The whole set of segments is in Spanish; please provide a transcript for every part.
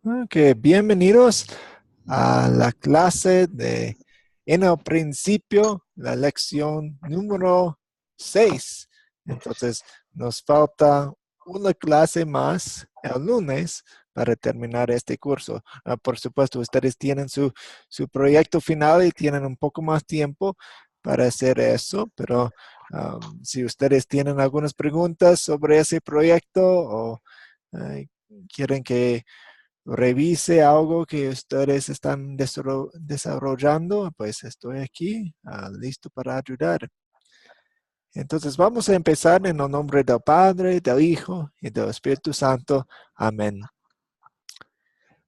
Ok, bienvenidos a la clase de En el principio, la lección número 6. Entonces, nos falta una clase más el lunes para terminar este curso. Por supuesto, ustedes tienen su proyecto final y tienen un poco más tiempo para hacer eso, pero si ustedes tienen algunas preguntas sobre ese proyecto o eh, quieren que revise algo que ustedes están desarrollando, pues estoy aquí, listo para ayudar. Entonces vamos a empezar en el nombre del Padre, del Hijo y del Espíritu Santo. Amén.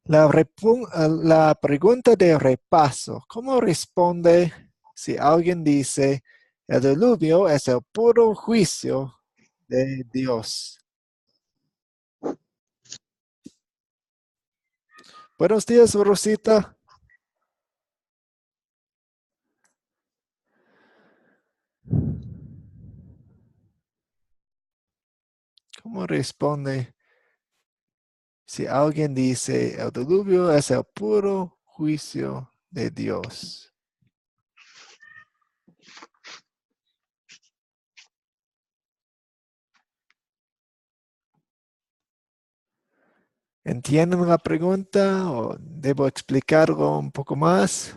La pregunta de repaso, ¿cómo responde si alguien dice, el diluvio es el puro juicio de Dios? Buenos días, Rosita. ¿Cómo responde si alguien dice, el diluvio es el puro juicio de Dios? ¿Entienden la pregunta o debo explicarlo un poco más?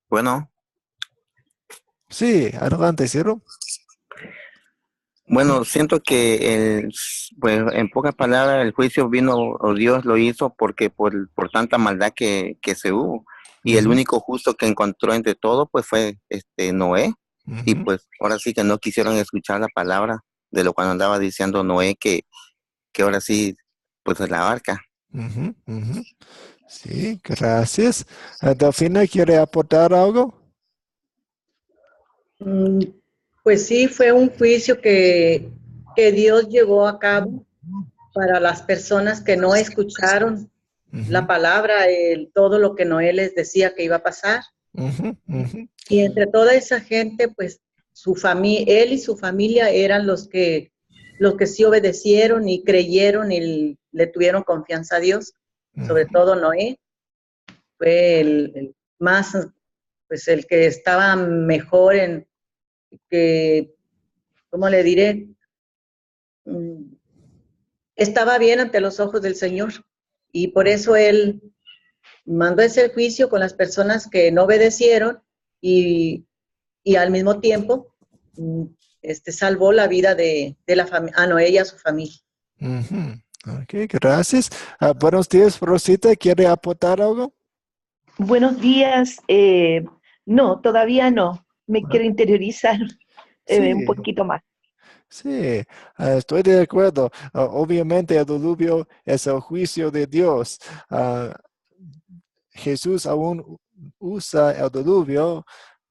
Bueno, Sí, adelante, Ciro. bueno, siento que pues en pocas palabras el juicio vino o Dios lo hizo porque por tanta maldad que se hubo. Y el Ujú, único justo que encontró entre todo pues fue Noé. Y ujú, pues ahora sí que no quisieron escuchar la palabra de lo cuando andaba diciendo Noé que ahora sí pues es la arca. ujú, ujú. Sí, gracias. Delfina, ¿quiere aportar algo? Mm, Pues sí, fue un juicio que Dios llevó a cabo para las personas que no escucharon la Ujú, palabra, todo lo que Noé les decía que iba a pasar. ujú, ujú, Y entre toda esa gente, pues su familia, él y su familia eran los que sí obedecieron y creyeron y le tuvieron confianza a Dios. Sobre ujú. todo Noé fue el más, pues el que estaba mejor que, ¿cómo le diré? Mm, Estaba bien ante los ojos del Señor. Y por eso Él mandó ese juicio con las personas que no obedecieron y, y al mismo tiempo salvó la vida de la familia, a Noé y a su familia. Ujú. Ok, gracias. Buenos días, Rosita, ¿quiere aportar algo? Buenos días. No, todavía no. Me Ah, quiero interiorizar un sí. poquito más. Sí, estoy de acuerdo. Obviamente el diluvio es el juicio de Dios. Ah, Jesús aún usa el diluvio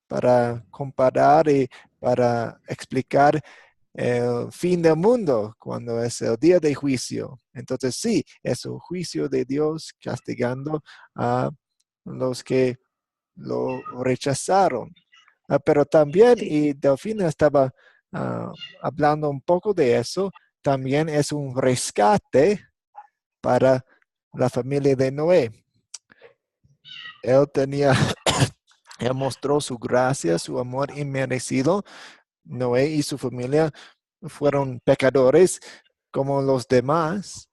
para comparar y para explicar el fin del mundo cuando es el día de juicio. Entonces sí, es un juicio de Dios castigando a los que lo rechazaron. Pero también, Sí, y Delfina estaba hablando un poco de eso, también es un rescate para la familia de Noé. Él tenía, él mostró su gracia, su amor inmerecido. Noé y su familia fueron pecadores como los demás,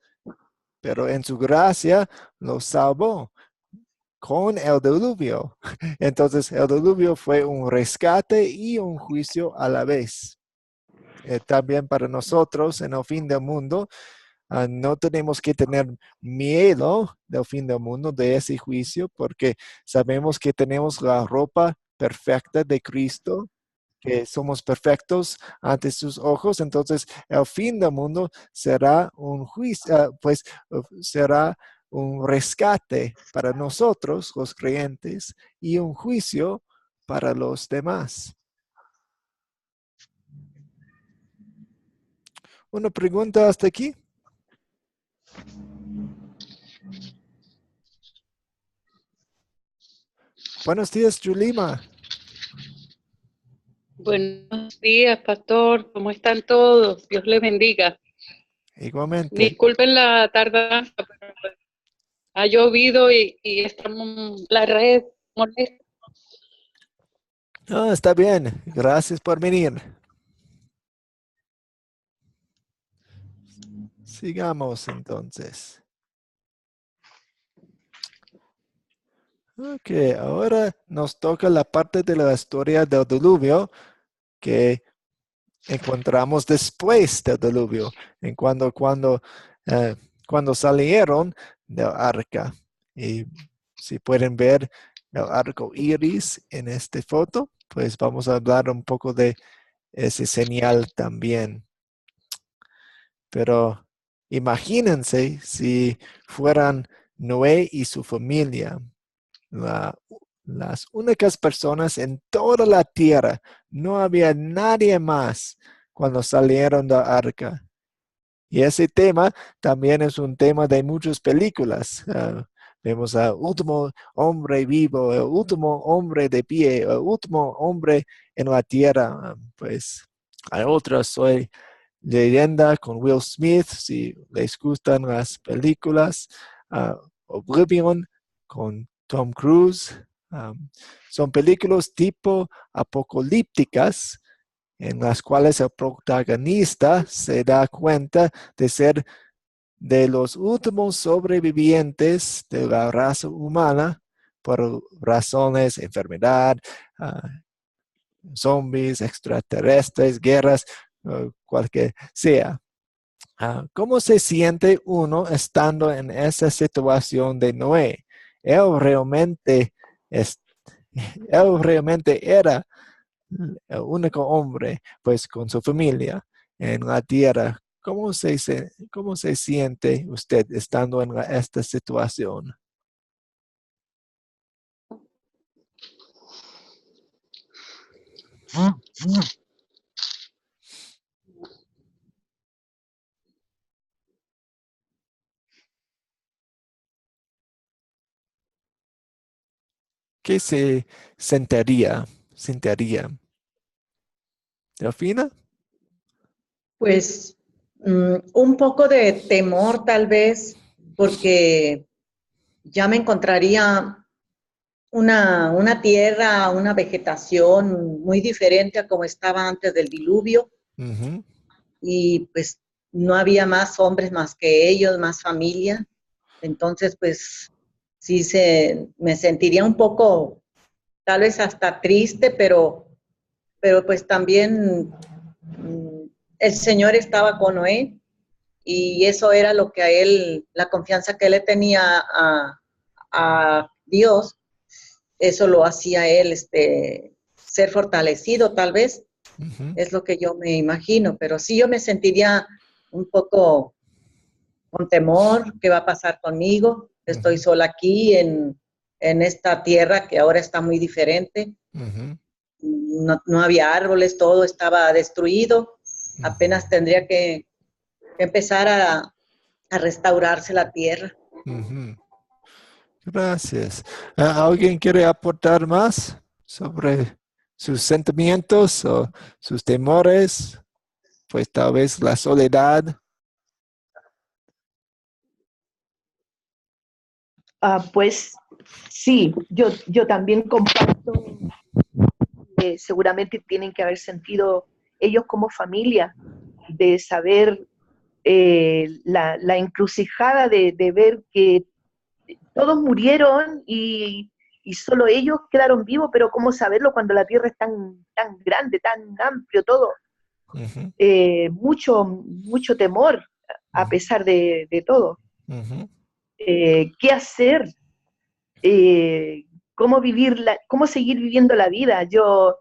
pero en su gracia los salvó con el diluvio. Entonces, el diluvio fue un rescate y un juicio a la vez. También para nosotros en el fin del mundo, no tenemos que tener miedo del fin del mundo, de ese juicio, porque sabemos que tenemos la ropa perfecta de Cristo, que somos perfectos ante sus ojos. Entonces, el fin del mundo será un juicio, pues será un rescate para nosotros, los creyentes, y un juicio para los demás. Una pregunta hasta aquí. Buenos días, Julima. Buenos días, pastor. ¿Cómo están todos? Dios les bendiga. Igualmente. Disculpen la tardanza, pero pues, ha llovido y estamos la red molesta. Ah, está bien. Gracias por venir. Sigamos entonces. Ok, ahora nos toca la parte de la historia del diluvio que encontramos después del diluvio, en cuando salieron del arca. Y si pueden ver el arco iris en esta foto, pues vamos a hablar un poco de ese señal también. Pero imagínense si fueran Noé y su familia, la- las únicas personas en toda la tierra. No había nadie más cuando salieron del arca. Y ese tema también es un tema de muchas películas. Vemos al último hombre vivo, el último hombre de pie, el último hombre en la tierra. Pues hay otras, soy Leyenda con Will Smith, si les gustan las películas. Oblivion con Tom Cruise. Son películas tipo apocalípticas en las cuales el protagonista se da cuenta de ser de los últimos sobrevivientes de la raza humana por razones, enfermedad, uh, zombies, extraterrestres, guerras, cualquier sea. ¿Cómo se siente uno estando en esa situación de Noé? Él realmente, es, él realmente era el único hombre, pues con su familia en la tierra. ¿Cómo se siente usted estando en esta situación? ¿Qué se sentiría? ¿Delfina? Pues un poco de temor tal vez, porque ya me encontraría una tierra, una vegetación muy diferente a como estaba antes del diluvio, Ujú. y pues no había más hombres más que ellos, más familia. Entonces, pues sí me sentiría un poco, tal vez hasta triste, pero pues también el Señor estaba con Noé y eso era lo que a él, la confianza que él le tenía a Dios, eso lo hacía él ser fortalecido tal vez, Ujú. es lo que yo me imagino, pero sí yo me sentiría un poco con temor, ¿qué va a pasar conmigo? Estoy Ujú. sola aquí en esta tierra que ahora está muy diferente. Ujú. No había árboles, todo estaba destruido. Apenas tendría que empezar a restaurarse la tierra. Ujú. Gracias. ¿Alguien quiere aportar más sobre sus sentimientos o sus temores? Pues tal vez la soledad. Pues sí, yo también comparto, seguramente tienen que haber sentido ellos como familia, de saber la encrucijada de ver que todos murieron y solo ellos quedaron vivos, pero cómo saberlo cuando la tierra es tan grande, tan amplio, todo. Ujú. Mucho temor a pesar de todo. Ujú. ¿Qué hacer? Eh, ¿Cómo seguir viviendo la vida? Yo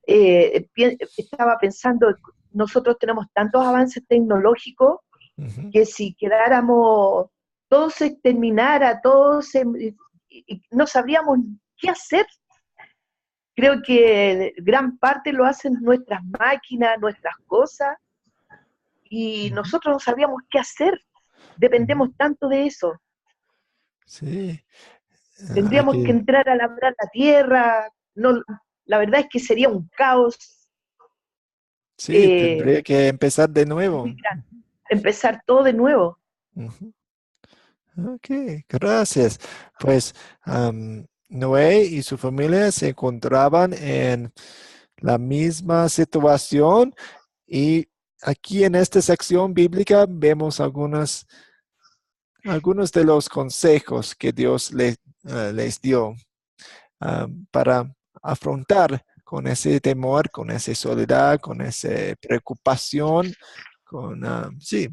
estaba pensando, nosotros tenemos tantos avances tecnológicos Ujú. que si quedáramos, todo se terminara, no sabríamos qué hacer. Creo que gran parte lo hacen nuestras máquinas, nuestras cosas, y Ujú. nosotros no sabíamos qué hacer. Dependemos tanto de eso. Sí, hay Tendríamos que que, entrar a labrar la tierra. No, la verdad es que sería un caos. Sí, tendría que empezar de nuevo. empezar todo de nuevo. Ujú. Ok, gracias. Pues Noé y su familia se encontraban en la misma situación y aquí en esta sección bíblica vemos algunos de los consejos que Dios les dio para afrontar con ese temor, con esa soledad, con esa preocupación, con, sí,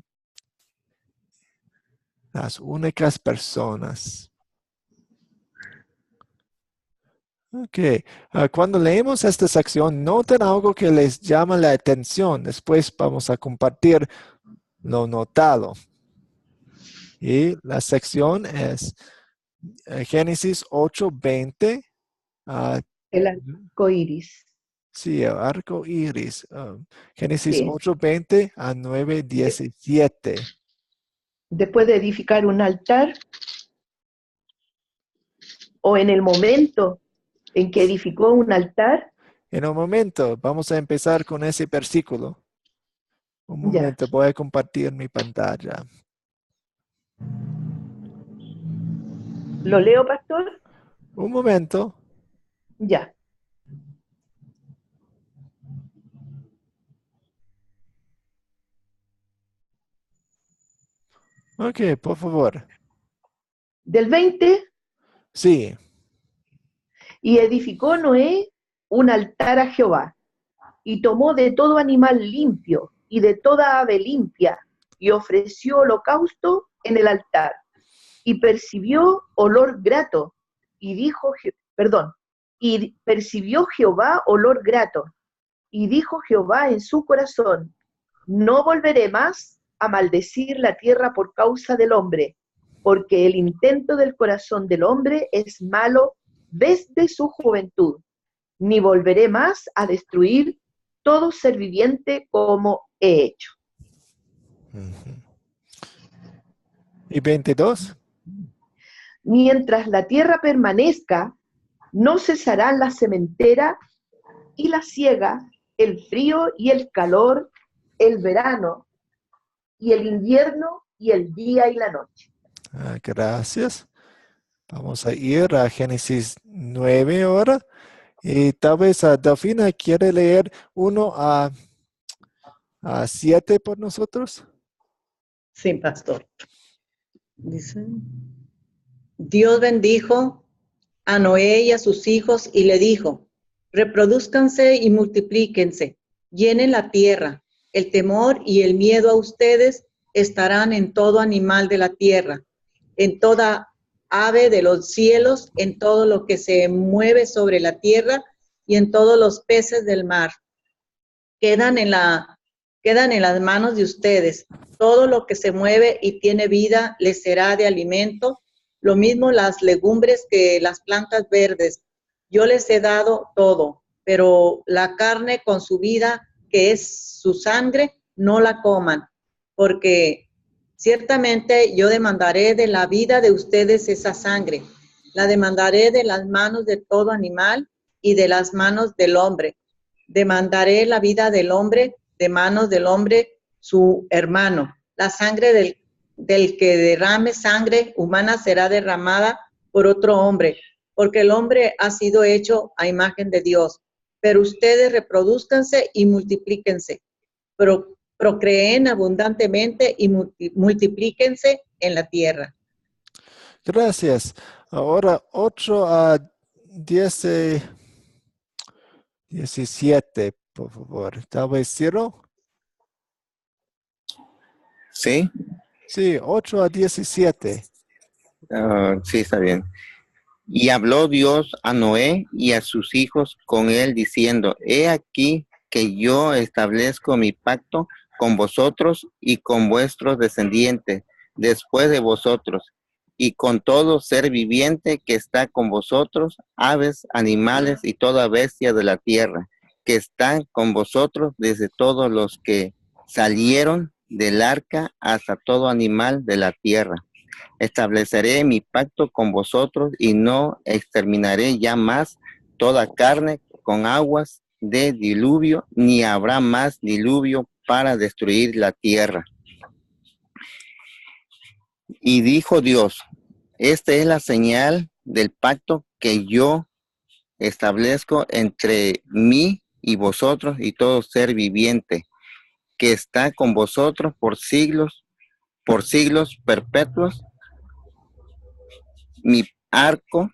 las únicas personas. Ok, cuando leemos esta sección, noten algo que les llama la atención. Después vamos a compartir lo notado. Y la sección es Génesis 8:20. El arco iris. Sí, el arco iris. Génesis Sí. 8:20 a 9:17. Después de edificar un altar, o en el momento en que edificó un altar, En un momento, vamos a empezar con ese versículo. Un ya. momento, voy a compartir mi pantalla. ¿Lo leo, pastor? Un momento. Ya. Ok, por favor. Del 20, Sí. y edificó Noé un altar a Jehová, y tomó de todo animal limpio y de toda ave limpia, y ofreció holocausto en el altar, y percibió olor grato, y dijo, y percibió Jehová olor grato, y dijo Jehová en su corazón, no volveré más a maldecir la tierra por causa del hombre, porque el intento del corazón del hombre es malo desde su juventud, ni volveré más a destruir todo ser viviente como he hecho. Ujú. ¿Y 22? Mientras la tierra permanezca, no cesarán la sementera y la siega, el frío y el calor, el verano y el invierno y el día y la noche. Gracias. Vamos a ir a Génesis 9 ahora. Y tal vez Delfina quiere leer 1 a 7 por nosotros. Sí, pastor. Dice, Dios bendijo a Noé y a sus hijos y le dijo, reproduzcanse y multiplíquense, llenen la tierra. El temor y el miedo a ustedes estarán en todo animal de la tierra, en toda ave de los cielos, en todo lo que se mueve sobre la tierra y en todos los peces del mar. Quedan en las manos de ustedes. Todo lo que se mueve y tiene vida les será de alimento. Lo mismo las legumbres que las plantas verdes. Yo les he dado todo, pero la carne con su vida, que es su sangre, no la coman, porque ciertamente yo demandaré de la vida de ustedes esa sangre. La demandaré de las manos de todo animal y de las manos del hombre. Demandaré la vida del hombre de manos del hombre, su hermano. La sangre del que derrame sangre humana será derramada por otro hombre, porque el hombre ha sido hecho a imagen de Dios. Pero ustedes reproduzcanse y multiplíquense. Procreen abundantemente y multiplíquense en la tierra. Gracias. Ahora 8 a 17, por favor. Tal vez Ciro. ¿Sí? Sí, 8 a 17. Sí, está bien. Y habló Dios a Noé y a sus hijos con él diciendo, he aquí que yo establezco mi pacto con vosotros y con vuestros descendientes después de vosotros, y con todo ser viviente que está con vosotros, aves, animales y toda bestia de la tierra, que están con vosotros desde todos los que salieron del arca hasta todo animal de la tierra. Estableceré mi pacto con vosotros y no exterminaré ya más toda carne con aguas de diluvio, ni habrá más diluvio para destruir la tierra. Y dijo Dios, esta es la señal del pacto que yo establezco entre mí y vosotros y todo ser viviente que está con vosotros por siglos perpetuos. Mi arco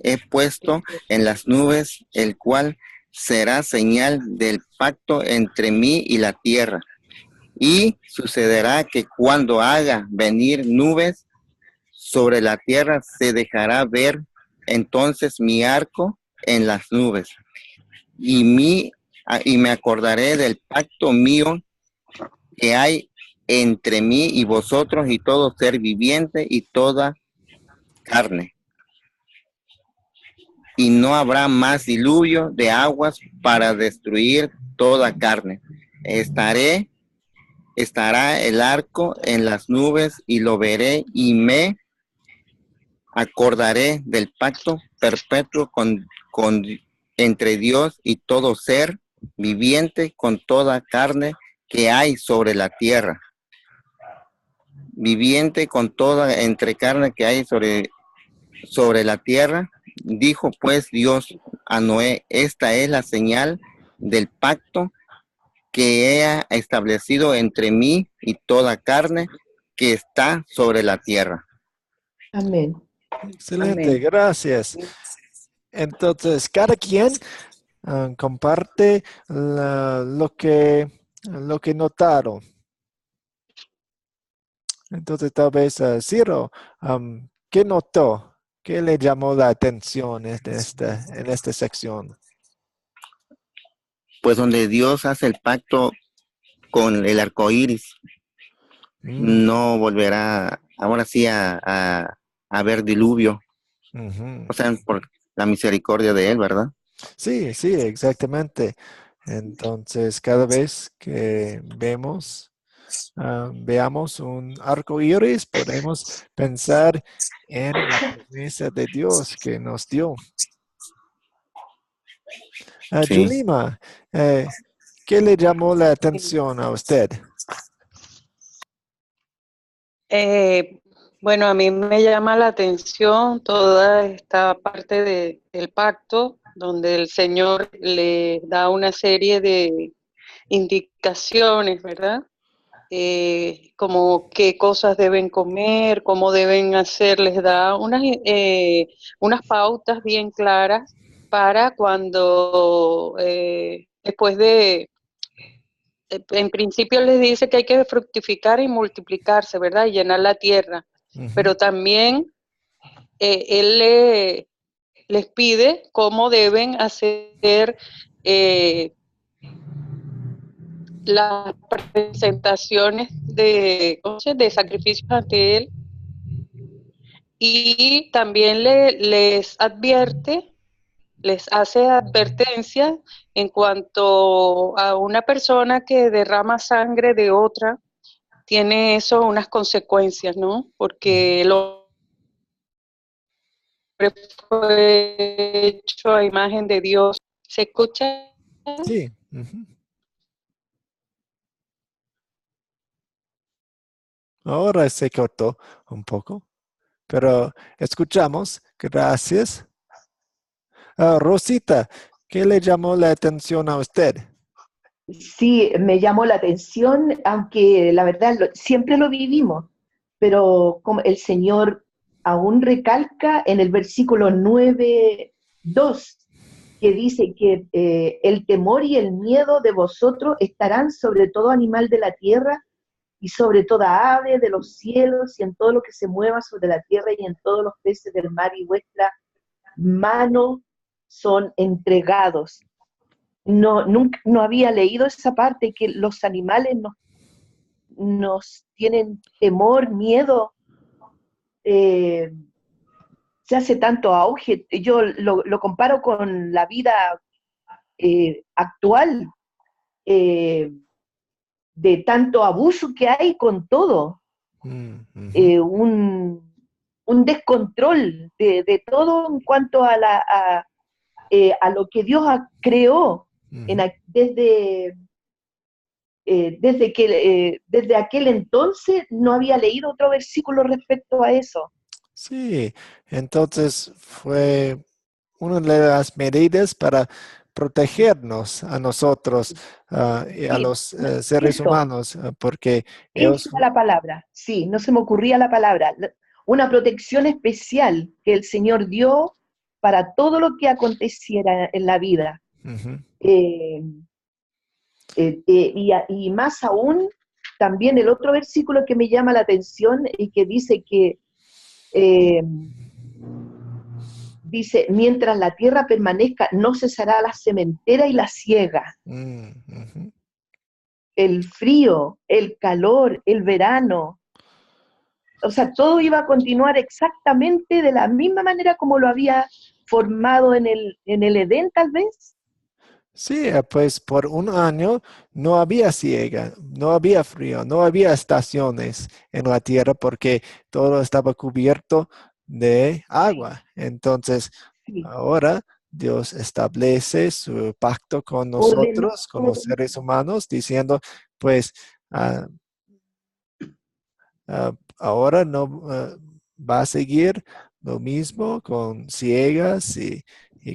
he puesto en las nubes, el cual será señal del pacto entre mí y la tierra. Y sucederá que cuando haga venir nubes sobre la tierra, se dejará ver entonces mi arco en las nubes. Y me acordaré del pacto mío que hay entre mí y vosotros y todo ser viviente y toda carne. Y no habrá más diluvio de aguas para destruir toda carne. Estará el arco en las nubes y lo veré y me acordaré del pacto perpetuo entre Dios y todo ser viviente con toda carne que hay sobre la tierra. Viviente con toda entre carne que hay sobre la tierra. Dijo pues Dios a Noé, esta es la señal del pacto que he establecido entre mí y toda carne que está sobre la tierra. Amén. Excelente, Amén. gracias. Entonces, cada quien comparte lo que notaron. Entonces, tal vez Ciro, ¿qué notó? ¿Qué le llamó la atención en esta sección? Pues donde Dios hace el pacto con el arco iris, no volverá ahora sí a haber diluvio. Ujú. O sea, por la misericordia de Él, ¿verdad? Sí, exactamente. Entonces, cada vez que veamos un arco iris, podemos pensar en la promesa de Dios que nos dio. Sí. Julima, ¿qué le llamó la atención a usted? Bueno, a mí me llama la atención toda esta parte del pacto, donde el Señor le da una serie de indicaciones, ¿verdad? Como qué cosas deben comer, cómo deben hacer, les da unas pautas bien claras para cuando después en principio les dice que hay que fructificar y multiplicarse, ¿verdad? Y llenar la tierra. Ujú. Pero también él les pide cómo deben hacer las presentaciones de sacrificios ante él, y también les hace advertencia en cuanto a una persona que derrama sangre de otra, tiene eso unas consecuencias, ¿no? Porque el hombre fue hecho a imagen de Dios. ¿Se escucha? Sí. Ujú. Ahora se cortó un poco, pero escuchamos. Gracias. Rosita, ¿qué le llamó la atención a usted? Sí, me llamó la atención, aunque la verdad siempre lo vivimos, pero como el Señor aún recalca en el versículo 9:2, que dice que el temor y el miedo de vosotros estarán sobre todo animal de la tierra y sobre toda ave de los cielos y en todo lo que se mueva sobre la tierra y en todos los peces del mar, y vuestra mano son entregados. Nunca, no había leído esa parte, que los animales nos tienen temor, miedo. Se hace tanto auge. Yo lo comparo con la vida actual, eh, de tanto abuso que hay con todo, Ujú. un descontrol de todo en cuanto a a lo que Dios creó Ujú. desde aquel entonces no había leído otro versículo respecto a eso. Sí, entonces fue una de las medidas para protegernos a nosotros y a Sí, los seres eso, humanos, porque esa ellos... era la palabra, sí, no se me ocurría la palabra. Una protección especial que el Señor dio para todo lo que aconteciera en la vida. Ujú, Eh, y más aún, también el otro versículo que me llama la atención y que dice que eh, dice, mientras la tierra permanezca, no cesará la sementera y la siega, ujú. el frío, el calor, el verano. O sea, todo iba a continuar exactamente de la misma manera como lo había formado en el Edén, tal vez. Sí, pues por un año no había siega, no había frío, no había estaciones en la tierra porque todo estaba cubierto de Sí, agua. Entonces, sí. ahora Dios establece su pacto con Ordenó nosotros, con los todo. seres humanos, diciendo, pues, ah, ahora no va a seguir lo mismo con siegas y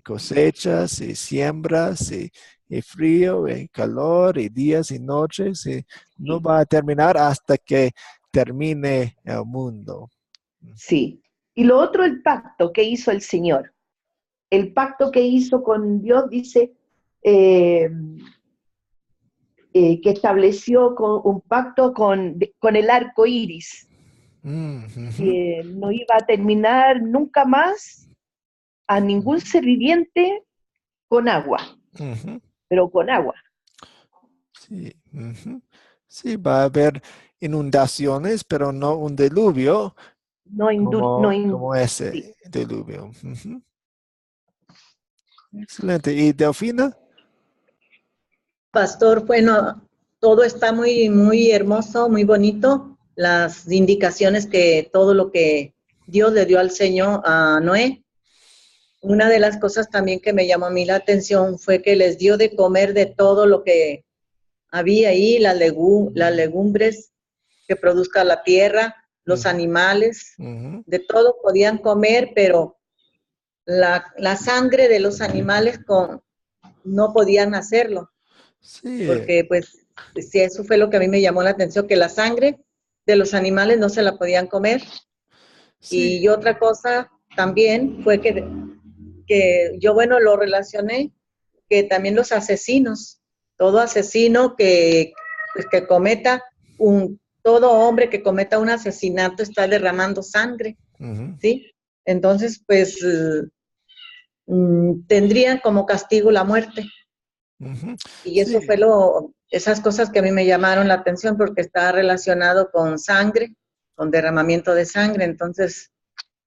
cosechas y siembras y frío y calor y días y noches y no Sí, va a terminar hasta que termine el mundo. sí. Y lo otro, el pacto que hizo el Señor. El pacto que hizo con Dios dice eh, que estableció un pacto con el arco iris, Ujú, que no iba a terminar nunca más a ningún ser viviente con agua, ujú. pero con agua. Sí, ujú. Sí, va a haber inundaciones, pero no un diluvio No, como sí. ese diluvio. Ujú. Excelente. ¿Y Delfina? Pastor, bueno, todo está muy, muy hermoso, muy bonito. Las indicaciones que todo lo que Dios le dio al Señor a Noé. Una de las cosas también que me llamó a mí la atención fue que les dio de comer de todo lo que había ahí, las legumbres que produzca la tierra, los Ujú, animales, ujú. de todo podían comer, pero la sangre de los animales no podían hacerlo, Sí, porque pues sí, eso fue lo que a mí me llamó la atención, que la sangre de los animales no se la podían comer. sí. Y otra cosa también fue que yo, bueno, lo relacioné, que también los asesinos, todo asesino pues, que cometa todo hombre que cometa un asesinato está derramando sangre, Ujú, ¿sí? Entonces, pues tendrían como castigo la muerte. ujú. Y Sí, eso fue esas cosas que a mí me llamaron la atención porque está relacionado con sangre, con derramamiento de sangre. Entonces,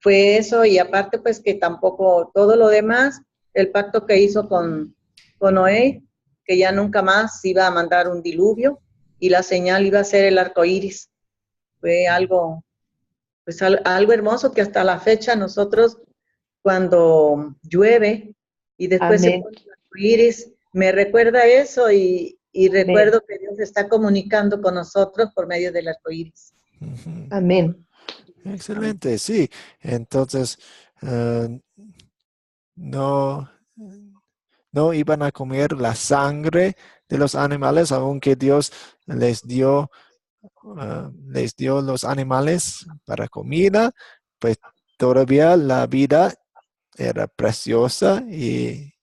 fue eso y aparte pues que tampoco todo lo demás, el pacto que hizo con Noé, que ya nunca más iba a mandar un diluvio y la señal iba a ser el arco iris. Fue algo, pues algo hermoso que hasta la fecha nosotros cuando llueve y después se Amén, pone el arco iris, me recuerda eso y amén, recuerdo que Dios está comunicando con nosotros por medio del arco iris. ujú. amén. Excelente, sí. Entonces, no, no iban a comer la sangre de los animales, aunque Dios les dio los animales para comida, pues todavía la vida era preciosa y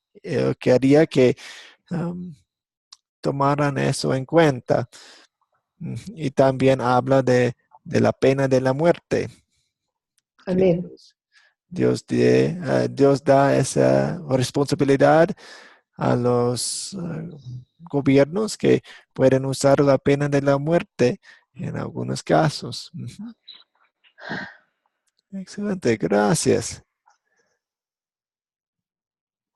quería que um, tomaran eso en cuenta. Y también habla de la pena de la muerte, que Amén. Dios da esa responsabilidad a los gobiernos que pueden usar la pena de la muerte en algunos casos. Ujú. Excelente, gracias.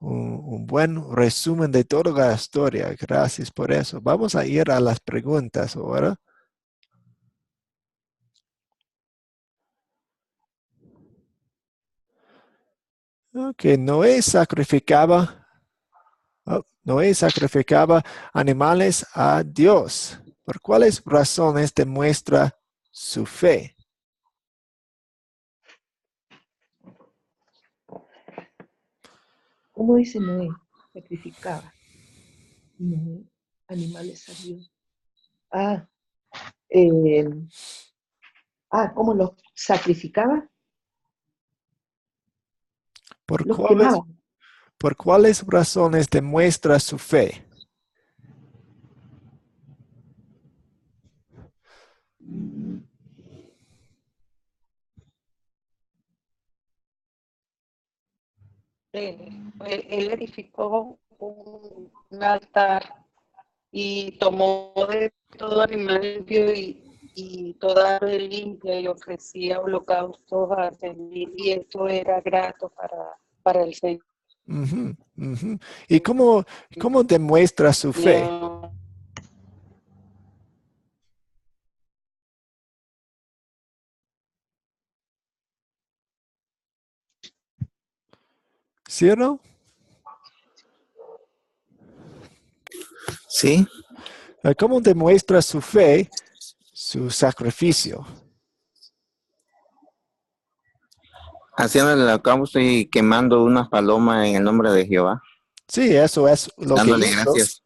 Un buen resumen de toda la historia. Gracias por eso. Vamos a ir a las preguntas ahora. Ok, Noé sacrificaba animales a Dios. ¿Por cuáles razones demuestra su fe? ¿Cómo dice Noé? Sacrificaba Noé, animales a Dios. Ah, eh, ¿cómo los sacrificaba? ¿Por Los cuáles, quemaba. por cuáles razones demuestra su fe? Él edificó un altar y tomó de todo animal limpio y toda ave limpia y ofrecía holocaustos a servir, y eso era grato para el Señor. Ujú, ujú. ¿Y cómo demuestra su fe? ¿Sí o no? Sí, ¿Cómo demuestra su fe? Su sacrificio. haciendo el holocausto y quemando unas palomas en el nombre de Jehová, Sí, eso es lo que dándole hizo. gracias.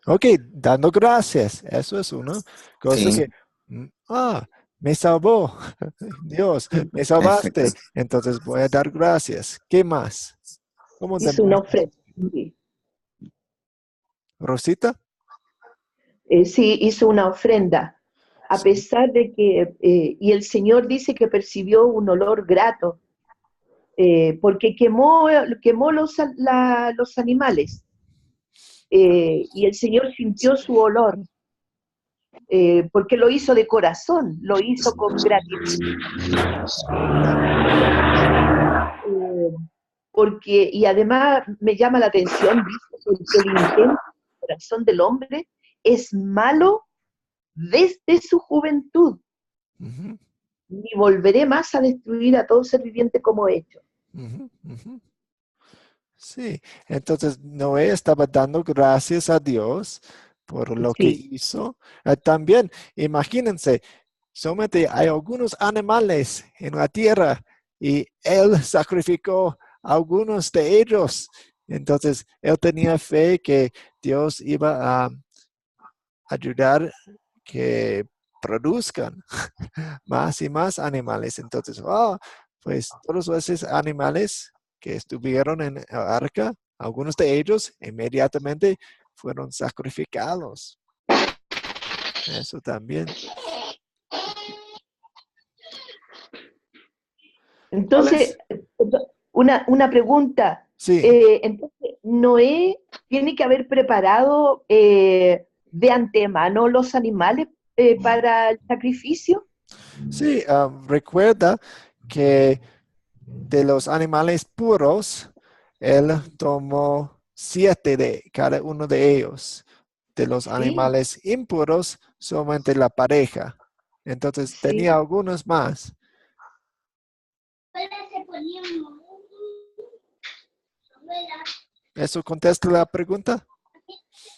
Ok, dando gracias. Eso es una cosa Sí, que, me salvó. Dios, me exacto. salvaste. Entonces voy a dar gracias. ¿Qué más? ¿Cómo Hizo una demuestras? ofrenda. Sí. Rosita? Sí, hizo una ofrenda, a Sí. pesar de que, y el Señor dice que percibió un olor grato, porque quemó los animales, y el Señor sintió su olor, porque lo hizo de corazón, lo hizo con gratitud, eh, porque, y además me llama la atención, dice, porque el intento del corazón del hombre es malo desde su juventud. Ujú, Ni volveré más a destruir a todo ser viviente como he hecho. ujú, ujú. Sí, entonces Noé estaba dando gracias a Dios por lo que Sí, hizo. También, imagínense, solamente hay algunos animales en la tierra y él sacrificó a algunos de ellos. Entonces, él tenía fe que Dios iba a ayudar que produzcan más y más animales. Entonces, pues todos esos animales que estuvieron en el arca, algunos de ellos inmediatamente fueron sacrificados. Eso también. ¿Cuál entonces, es? una pregunta. Sí, Entonces, Noé tiene que haber preparado de antemano los animales para el sacrificio. sí, recuerda que de los animales puros, él tomó 7 de cada uno de ellos. De los Sí, animales impuros, solamente la pareja. Entonces sí. tenía algunos más. ¿Eso contesta la pregunta?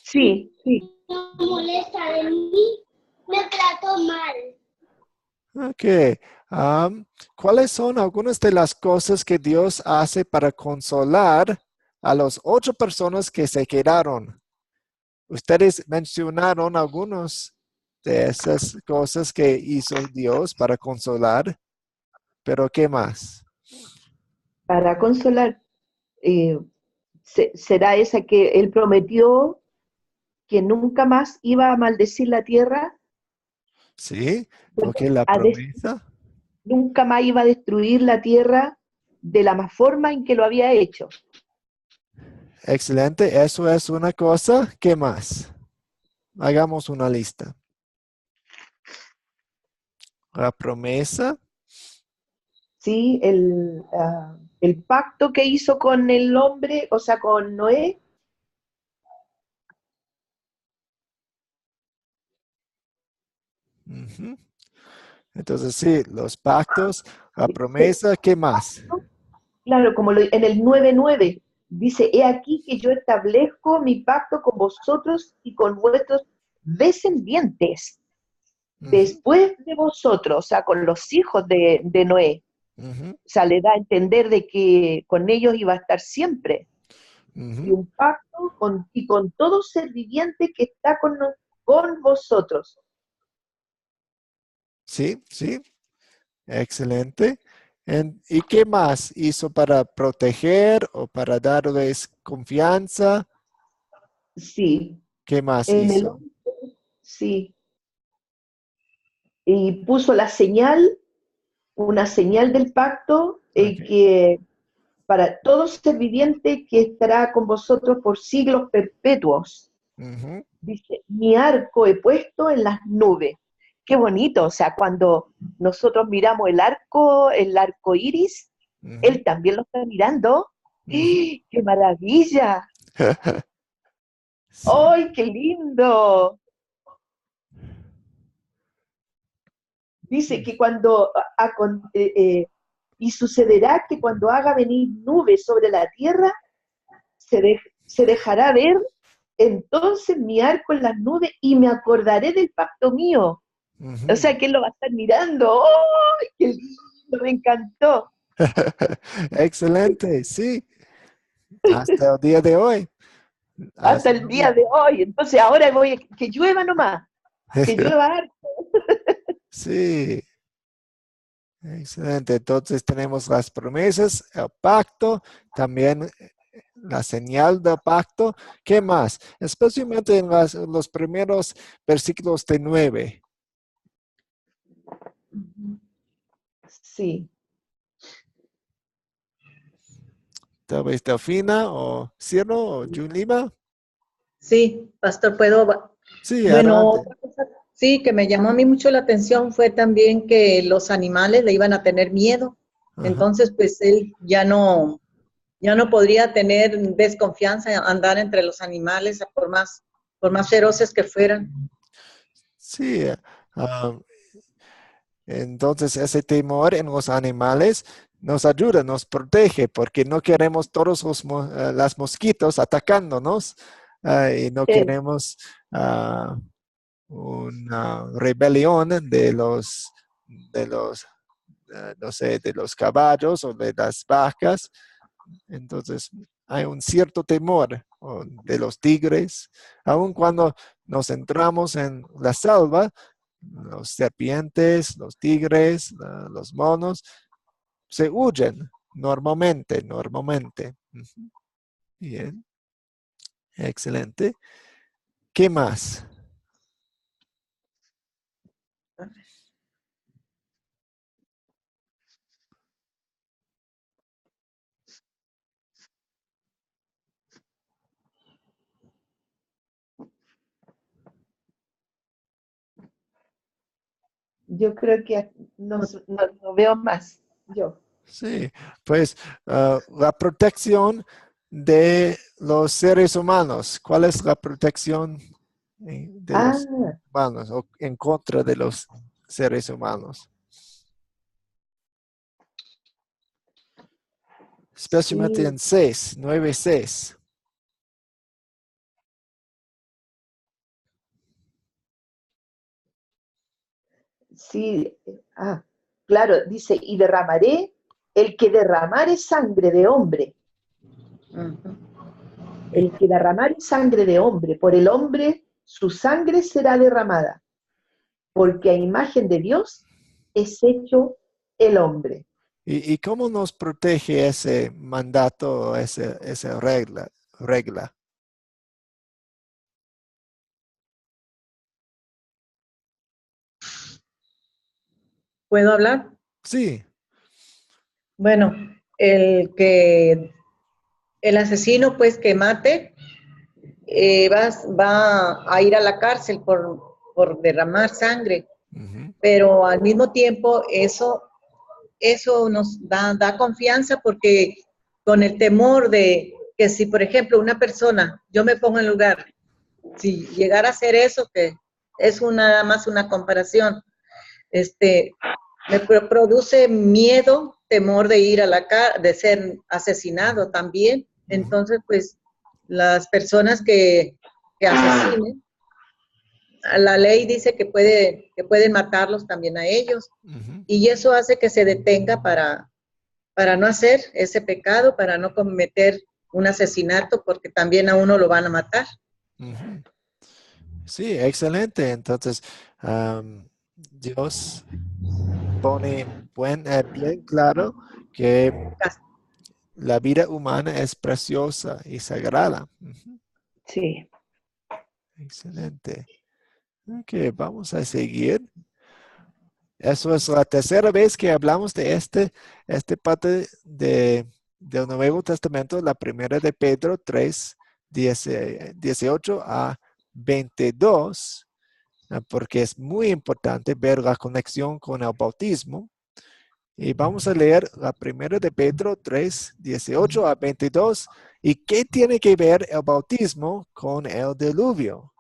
Sí, sí. Molesta de mí, me trato mal. Ok. ¿Cuáles son algunas de las cosas que Dios hace para consolar a las 8 personas que se quedaron? Ustedes mencionaron algunas de esas cosas que hizo Dios para consolar, pero ¿qué más? Para consolar. eh, ¿Será esa que él prometió que nunca más iba a maldecir la tierra? Sí, Bueno, ok, la promesa. nunca más iba a destruir la tierra de la forma en que lo había hecho. Excelente, eso es una cosa. ¿Qué más? Hagamos una lista. La promesa. ¿Sí? El pacto que hizo con el hombre, o sea, con Noé, Ujú. Entonces, sí, los pactos, la se- promesa, ¿qué más? claro, en el 9:9, dice, he aquí que yo establezco mi pacto con vosotros y con vuestros descendientes, Ujú, después de vosotros, o sea, con los hijos de Noé. ujú, O sea, le da a entender de que con ellos iba a estar siempre. Y ujú. un pacto y con todo ser viviente que está con vosotros. Sí, sí, excelente. ¿Y qué más hizo para proteger o para darles confianza? Sí, ¿Qué más en el hizo? 11, sí. Y puso una señal del pacto, Ok. que para todo ser viviente que estará con vosotros por siglos perpetuos. Ujú, Dice, mi arco he puesto en las nubes. Qué bonito, o sea, cuando nosotros miramos el arco iris, ujú, él también lo está mirando. ujú. ¡Ah! ¡Qué maravilla! Sí. ¡Ay, qué lindo! Dice que y sucederá que cuando haga venir nubes sobre la tierra, se dejará ver entonces mi arco en las nubes y me acordaré del pacto mío. O Ujú. sea, que él lo va a estar mirando. ¡Ay, qué lindo! Me encantó. Excelente, sí, hasta el día de hoy. Hasta Así el día es. de hoy. Entonces ahora que llueva nomás, que llueva harto. Sí, excelente. Entonces tenemos las promesas, el pacto, también la señal del pacto. ¿Qué más? Especialmente en los primeros versículos de 9. Sí, Tal vez Delfina o Ciro o Junima. Sí, pastor, Sí, bueno, adelante. otra cosa, sí, que me llamó a mí mucho la atención fue también que los animales le iban a tener miedo. Ajá. Entonces, pues él ya no podría tener desconfianza, andar entre los animales, por más feroces que fueran. Sí, ah, entonces ese temor en los animales nos ayuda, nos protege, porque no queremos todos las mosquitos atacándonos, y no sí, queremos ah, una rebelión de los, no sé, de los caballos o de las vacas. Entonces hay un cierto temor de los tigres, aun cuando nos entramos en la selva, los serpientes, los tigres, los monos, se huyen normalmente. Ujú. Bien, excelente. ¿Qué más? yo creo que no veo más. Yo. Sí, pues la protección de los seres humanos. ¿Cuál es la protección de los Ah, humanos o en contra de los seres humanos? Especialmente sí, en 6, 9, 6. sí. Claro, dice, y derramaré el que derramare sangre de hombre. Ujú. El que derramare sangre de hombre, por el hombre su sangre será derramada, porque a imagen de Dios es hecho el hombre. ¿Y cómo nos protege ese mandato, esa regla? ¿Puedo hablar? Sí. Bueno, el que el asesino, pues, que mate, va a ir a la cárcel por derramar sangre, Ujú, pero al mismo tiempo eso nos da confianza porque con el temor de que si, por ejemplo, una persona, yo me pongo en lugar, si llegara a hacer eso, que es nada más una comparación, este, produce miedo, temor de ir a de ser asesinado también. Entonces, pues, las personas que asesinen, la ley dice que pueden matarlos también a ellos. Y eso hace que se detenga para no hacer ese pecado, para no cometer un asesinato, porque también a uno lo van a matar. Sí, excelente. Entonces, Dios pone bien claro que la vida humana es preciosa y sagrada. Sí. Excelente. Ok, vamos a seguir. Eso es la tercera vez que hablamos de este parte del Nuevo Testamento, la primera de Pedro 3, 18 a 22, porque es muy importante ver la conexión con el bautismo. Y vamos a leer la primera de Pedro 3, 18 a 22. ¿Y qué tiene que ver el bautismo con el diluvio?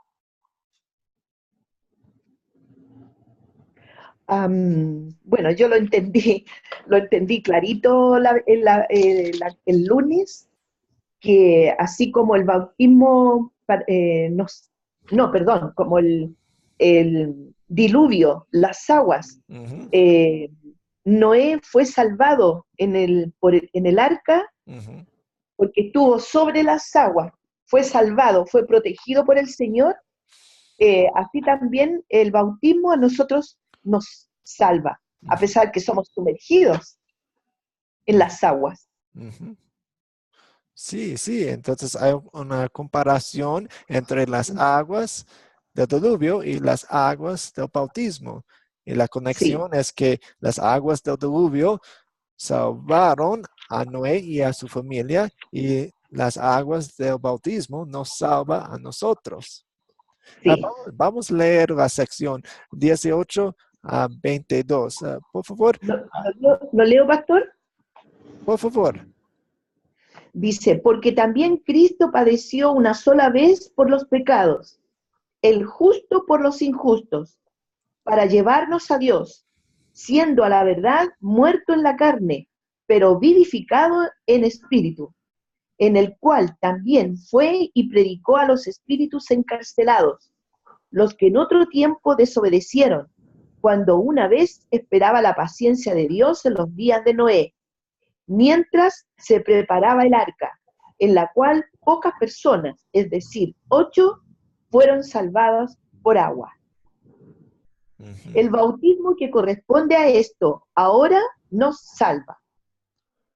Bueno, yo lo entendí clarito el lunes, que así como el bautismo, como el diluvio, las aguas, eh, Noé fue salvado en el arca porque estuvo sobre las aguas, fue salvado, fue protegido por el Señor. Así también el bautismo a nosotros nos salva, a pesar que somos sumergidos en las aguas. Sí, sí, entonces hay una comparación entre las aguas del diluvio y las aguas del bautismo. Y la Sí, conexión es que las aguas del diluvio salvaron a Noé y a su familia, y las aguas del bautismo nos salva a nosotros. sí. Vamos a leer la sección 18 a 22. Por favor, ¿Lo leo, pastor? por favor. Dice, porque también Cristo padeció una sola vez por los pecados, el justo por los injustos, para llevarnos a Dios, siendo a la verdad muerto en la carne, pero vivificado en espíritu, en el cual también fue y predicó a los espíritus encarcelados, los que en otro tiempo desobedecieron, cuando una vez esperaba la paciencia de Dios en los días de Noé, mientras se preparaba el arca, en la cual pocas personas, es decir, 8, fueron salvadas por agua. El bautismo que corresponde a esto ahora nos salva,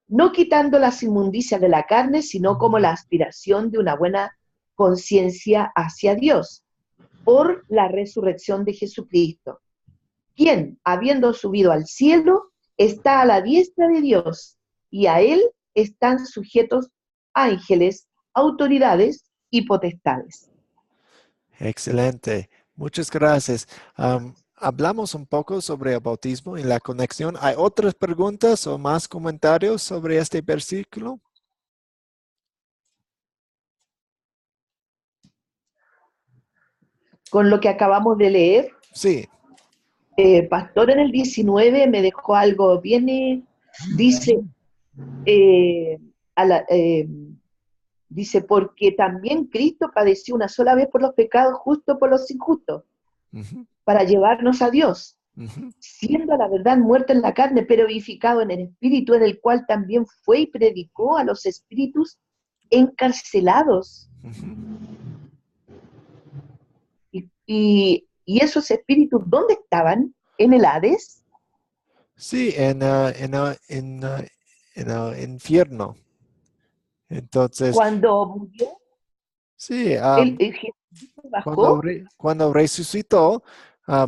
no quitando las inmundicias de la carne, sino como la aspiración de una buena conciencia hacia Dios, por la resurrección de Jesucristo, quien, habiendo subido al cielo, está a la diestra de Dios, y a él están sujetos ángeles, autoridades y potestades. Excelente. Muchas gracias. Hablamos un poco sobre el bautismo y la conexión. ¿Hay otras preguntas o más comentarios sobre este versículo? Con lo que acabamos de leer, Sí. Pastor en el 19 me dejó algo bien, dice, eh, a la, dice, porque también Cristo padeció una sola vez por los pecados, justo por los injustos, para llevarnos a Dios, siendo a la verdad muerto en la carne, pero vivificado en el Espíritu, en el cual también fue y predicó a los espíritus encarcelados. Y esos espíritus, ¿dónde estaban? ¿En el Hades? Sí, en el infierno. Entonces, Cuando murió, sí, el Jesús bajó. cuando resucitó,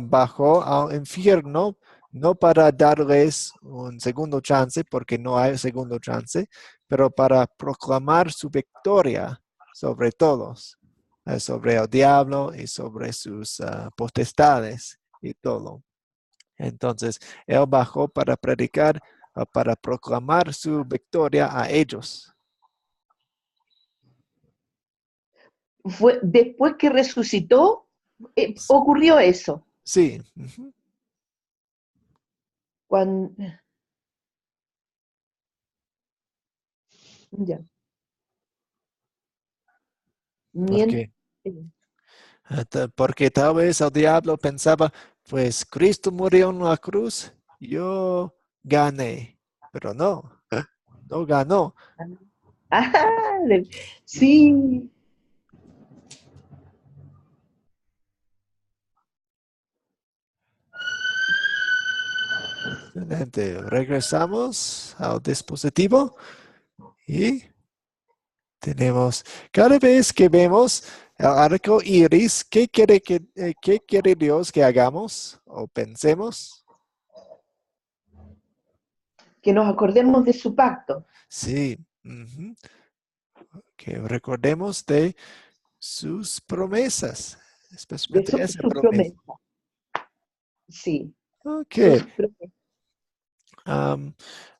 bajó al infierno, no para darles un segundo chance, porque no hay segundo chance, pero para proclamar su victoria sobre todos, sobre el diablo y sobre sus potestades y todo. Entonces, él bajó para predicar, para proclamar su victoria a ellos. Fue, después que resucitó, ocurrió eso. Sí. Cuando, ya. ¿Por Mien- qué? Porque tal vez el diablo pensaba, pues Cristo murió en la cruz, yo gané. Pero no, no ganó. Ah, sí, Excelente. Regresamos al dispositivo y tenemos, cada vez que vemos el arco iris, ¿qué quiere Dios que hagamos o pensemos? que nos acordemos de su pacto, Sí, ujú, que recordemos de sus promesas, de especialmente su, esa su promesa. promesa. Sí, Ok, sus promesas.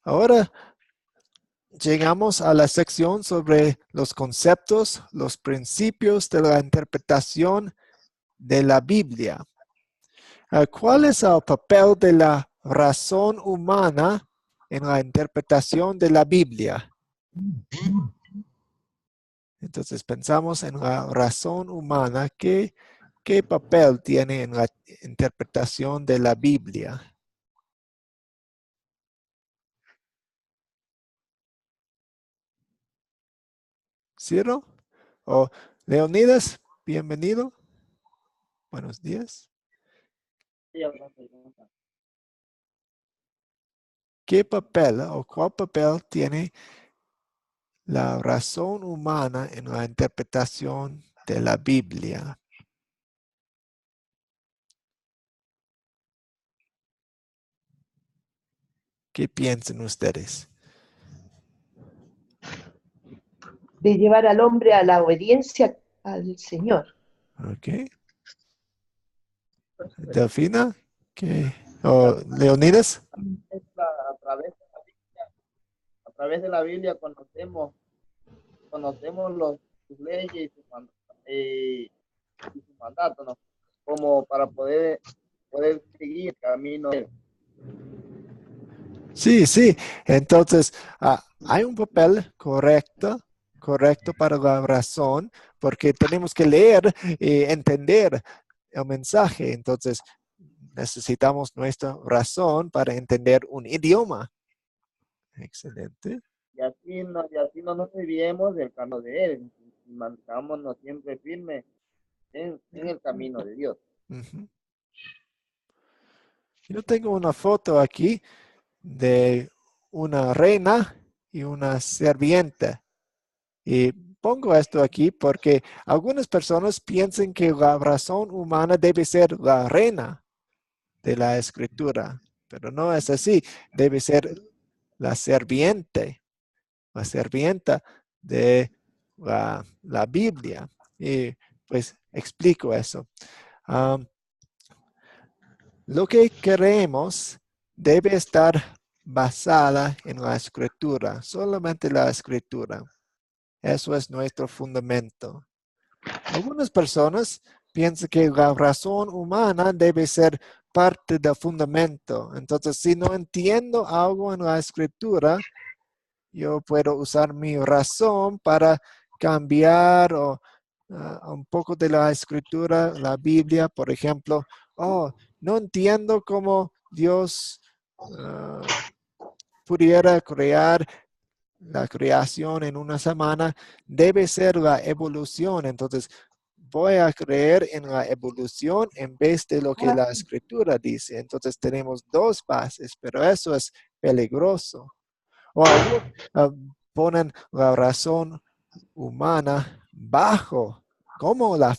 ahora llegamos a la sección sobre los conceptos, los principios de la interpretación de la Biblia. ¿Cuál es el papel de la razón humana en la interpretación de la Biblia? Entonces pensamos en la razón humana. ¿Qué papel tiene en la interpretación de la Biblia? ¿Ciro? ¿O Leonidas? Bienvenido. Buenos días. ¿Qué papel o cuál papel tiene la razón humana en la interpretación de la Biblia? ¿Qué piensan ustedes? De llevar al hombre a la obediencia al Señor. Ok. Delfina, ¿o Leonidas? A través, a través de la Biblia conocemos sus leyes y sus mandatos, ¿no? Como para poder seguir el camino. Sí, sí. Entonces, hay un papel correcto para la razón, porque tenemos que leer y entender el mensaje. Entonces, necesitamos nuestra razón para entender un idioma. Excelente. Y así no nos desviemos del camino de Él. Y mantengámonos siempre firmes en el camino de Dios. Ujú. Yo tengo una foto aquí de una reina y una sirvienta. Y pongo esto aquí porque algunas personas piensan que la razón humana debe ser la reina de la escritura, pero no es así. Debe ser la sirvienta de la Biblia. Y pues explico eso. Um, lo que queremos debe estar basada en la escritura, solamente la escritura. Eso es nuestro fundamento. Algunas personas piensan que la razón humana debe ser parte del fundamento. Entonces, si no entiendo algo en la escritura, yo puedo usar mi razón para cambiar un poco de la escritura, la Biblia, por ejemplo. Oh, no entiendo cómo Dios pudiera crear la creación en una semana, debe ser la evolución. Entonces, voy a creer en la evolución en vez de lo que la escritura dice. Entonces, tenemos dos bases, pero eso es peligroso. O algunos ponen la razón humana bajo como el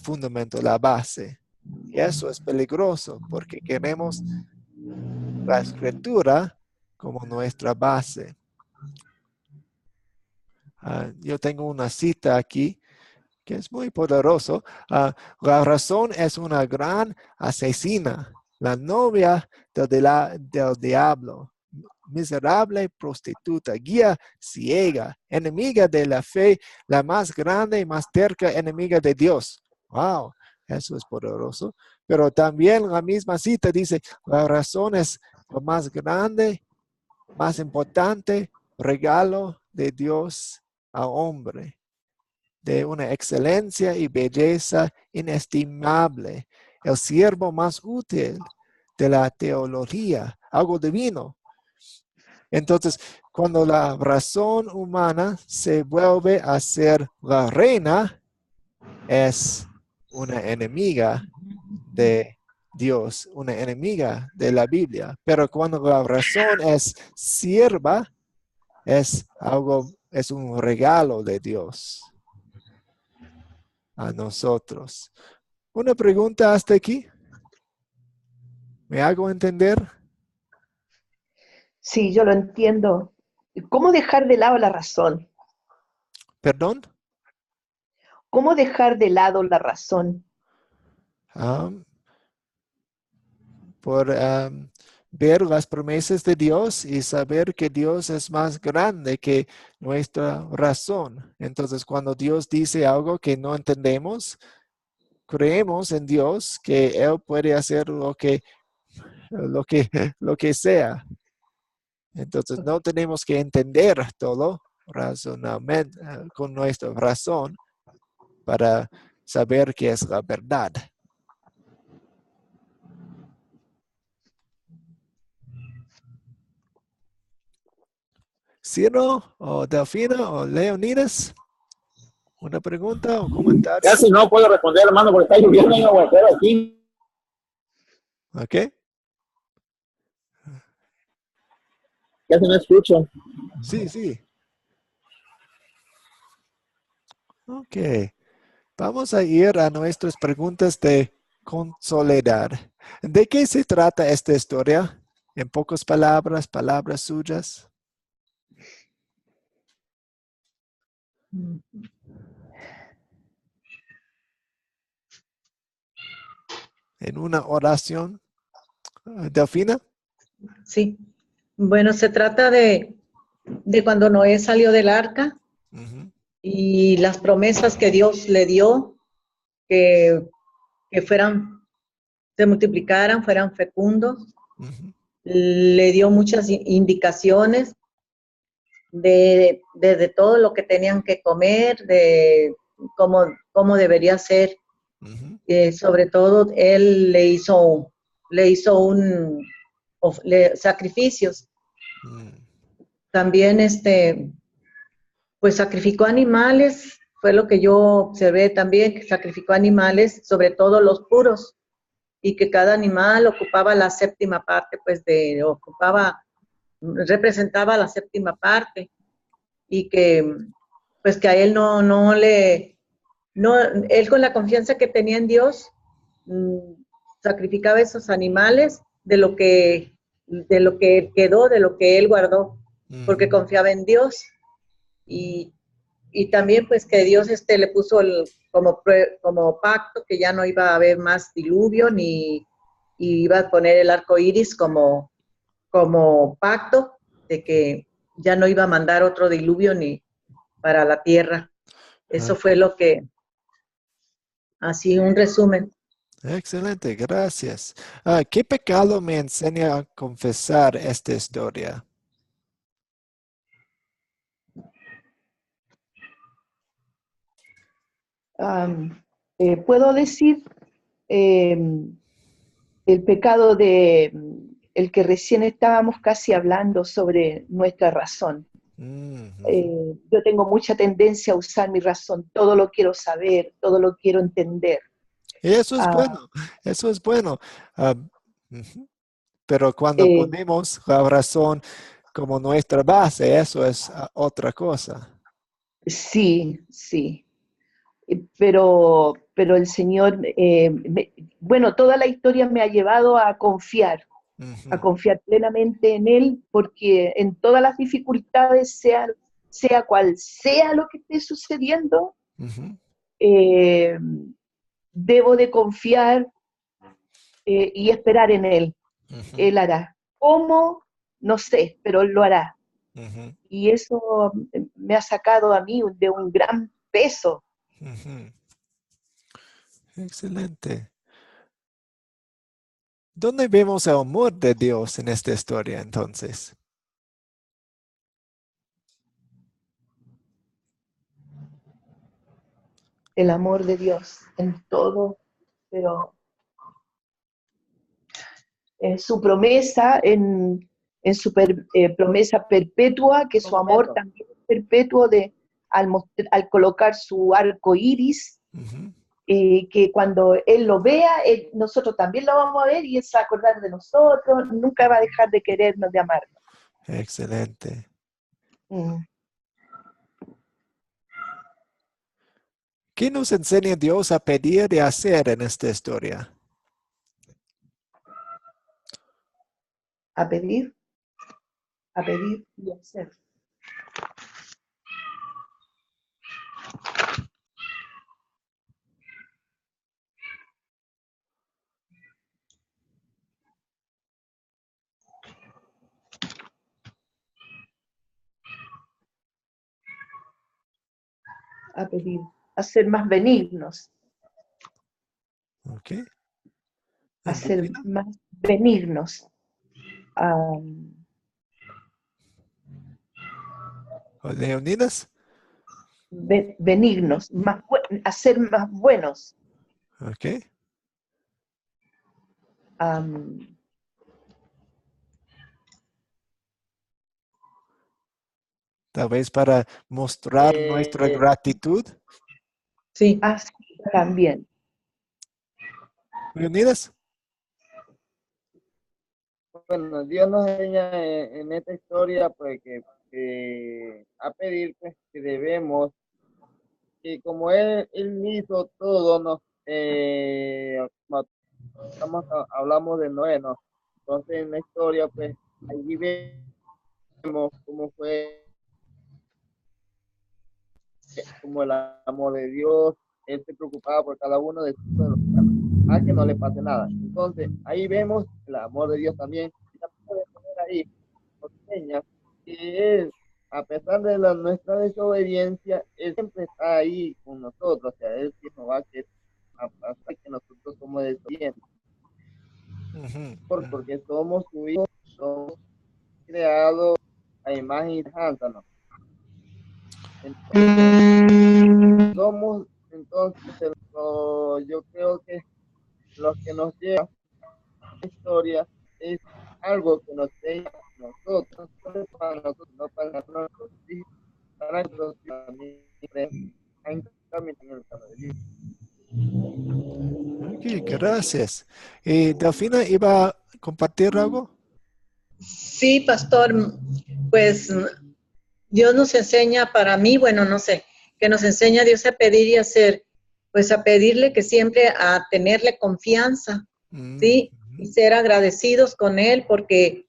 fundamento, la base. Y eso es peligroso porque queremos la escritura como nuestra base. Yo tengo una cita aquí que es muy poderoso. La razón es una gran asesina, la novia del diablo, miserable prostituta, guía ciega, enemiga de la fe, la más grande y más terca enemiga de Dios. Wow, eso es poderoso. Pero también la misma cita dice, la razón es lo más grande, más importante regalo de Dios al hombre, de una excelencia y belleza inestimable, el siervo más útil de la teología, algo divino. Entonces, cuando la razón humana se vuelve a ser la reina, es una enemiga de Dios, una enemiga de la Biblia. Pero cuando la razón es sierva, es un regalo de Dios a nosotros. Una pregunta hasta aquí. ¿Me hago entender? Sí, yo lo entiendo. ¿Cómo dejar de lado la razón? ¿Perdón? ¿Cómo dejar de lado la razón? Um, por ver las promesas de Dios y saber que Dios es más grande que nuestra razón. Entonces, cuando Dios dice algo que no entendemos, creemos en Dios que Él puede hacer lo que, lo que sea. Entonces, no tenemos que entender todo razonablemente con nuestra razón para saber qué es la verdad. Ciro o Delfina o Leonidas, ¿una pregunta o comentario? Casi no puedo responder, hermano, porque está lloviendo en aguacero aquí. ¿Ok? Casi no escucho. Sí, sí. Ok. Vamos a ir a nuestras preguntas de consoledad. ¿De qué se trata esta historia? En pocas palabras, palabras suyas. En una oración. Delfina. Sí. Bueno, se trata de cuando Noé salió del arca Ujú, y las promesas que Dios le dio, que, que fueran, se multiplicaran, fueran fecundos. ujú, Le dio muchas indicaciones de todo lo que tenían que comer, de cómo debería ser. ujú, Sobre todo, él le hizo sacrificios. mm, También, pues sacrificó animales, fue lo que yo observé también, que sacrificó animales, sobre todo los puros, y que cada animal ocupaba la séptima parte, pues representaba la séptima parte, y que pues que a él él con la confianza que tenía en Dios, mmm, sacrificaba esos animales de lo que quedó, de lo que él guardó, porque ujú. confiaba en Dios. Y, y también pues que Dios le puso como pacto que ya no iba a haber más diluvio, ni y iba a poner el arco iris como pacto de que ya no iba a mandar otro diluvio ni para la tierra. Eso Ok, fue así un resumen. excelente, gracias. ¿Qué pecado me enseña a confesar esta historia? Puedo decir eh, el pecado de el que recién estábamos casi hablando sobre nuestra razón. Mm, ujú. Yo tengo mucha tendencia a usar mi razón, todo lo quiero saber, todo lo quiero entender. Y eso es Ah, bueno, eso es bueno. Ah, ujú. Pero cuando eh, ponemos la razón como nuestra base, eso es otra cosa. sí, sí. Pero el Señor, bueno, toda la historia me ha llevado a Ujú, confiar plenamente en Él, porque en todas las dificultades, sea cual sea lo que esté sucediendo, ujú, eh, debo de confiar y esperar en Él. ujú, Él hará. ¿Cómo? No sé, pero Él lo hará. ujú, Y eso me ha sacado a mí de un gran peso. ujú. Excelente. ¿Dónde vemos el amor de Dios en esta historia entonces? El amor de Dios en todo, pero en su promesa, en su promesa perpetua, que su amor también es perpetuo al colocar su arco iris, Ujú. que cuando Él lo vea, nosotros también lo vamos a ver y Él se va a acordar de nosotros, nunca va a dejar de querernos, de amarnos. Excelente. Mm. ¿Qué nos enseña Dios a pedir y hacer en esta historia? A pedir y hacer. A pedir, a ser más benignos, Ok. a ser Delfina más benignos. am, o Leonidas. benignos, a ser más buenos. Ok. am, Tal vez para mostrar nuestra gratitud. Sí, así también. Leonidas. Bueno, Dios nos enseña en esta historia pues a pedir pues que debemos, que como él hizo todo, nos hablamos de Noé, ¿no? Entonces en la historia pues allí vemos cómo fue, como el amor de Dios, él se preocupaba por cada uno de sus a que no le pase nada. Entonces ahí vemos el amor de Dios también. Y también puede poner ahí, nos enseña que Él, a pesar de nuestra desobediencia, Él siempre está ahí con nosotros. O sea, Él sí nos va a querer, a pesar que nosotros somos desobedientes, Ujú. porque somos su hijo, somos creados a imagen y semejanza, ¿no? Entonces, somos, entonces, yo creo que lo que nos lleva a la historia es algo que nos lleva a nosotros, no para nosotros, no para nosotros, para nosotros también en el camino de Dios. Ok, gracias. Delfina, ¿iba a compartir algo? sí, pastor, pues Dios nos enseña, para mí, bueno, no sé, que nos enseña Dios a pedir y hacer, pues a pedirle que siempre a tenerle confianza, ¿sí? Y ser agradecidos con Él porque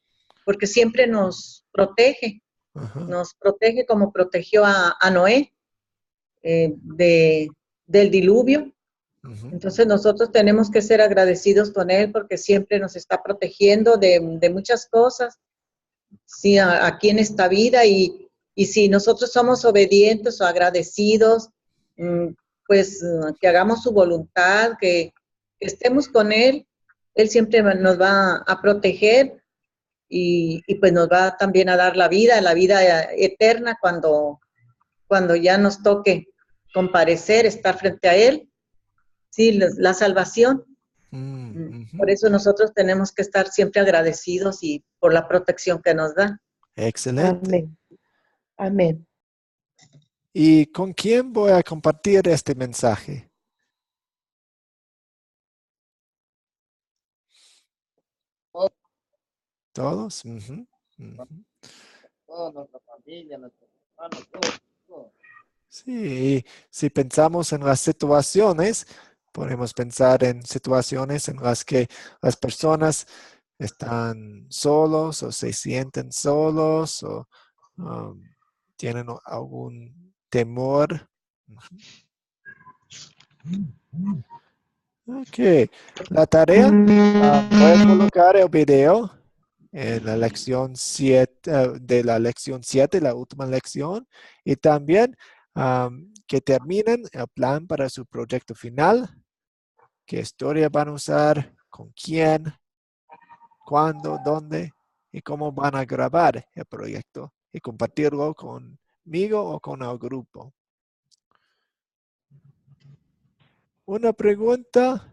siempre Ajá. nos protege como protegió a Noé del diluvio. Ujú. Entonces nosotros tenemos que ser agradecidos con Él porque siempre nos está protegiendo de muchas cosas, sí, aquí en esta vida y si nosotros somos obedientes o agradecidos, pues que hagamos su voluntad, que estemos con Él, Él siempre nos va a proteger y pues nos va también a dar la vida eterna cuando ya nos toque comparecer, estar frente a Él, sí, la salvación. Ujú. Por eso nosotros tenemos que estar siempre agradecidos y por la protección que nos da. Excelente. Amén. Amén. ¿Y con quién voy a compartir este mensaje? ¿Todos? Ujú, ujú. Toda nuestra familia, nuestros hermanos, todo, todo. Sí, si pensamos en las situaciones, podemos pensar en situaciones en las que las personas están solos o se sienten solos o tienen algún temor. Ok, la tarea, voy a colocar el video en la lección 7, de la lección 7, la última lección, y también que terminen el plan para su proyecto final, qué historia van a usar, con quién, cuándo, dónde y cómo van a grabar el proyecto y compartirlo conmigo o con el grupo. Una pregunta.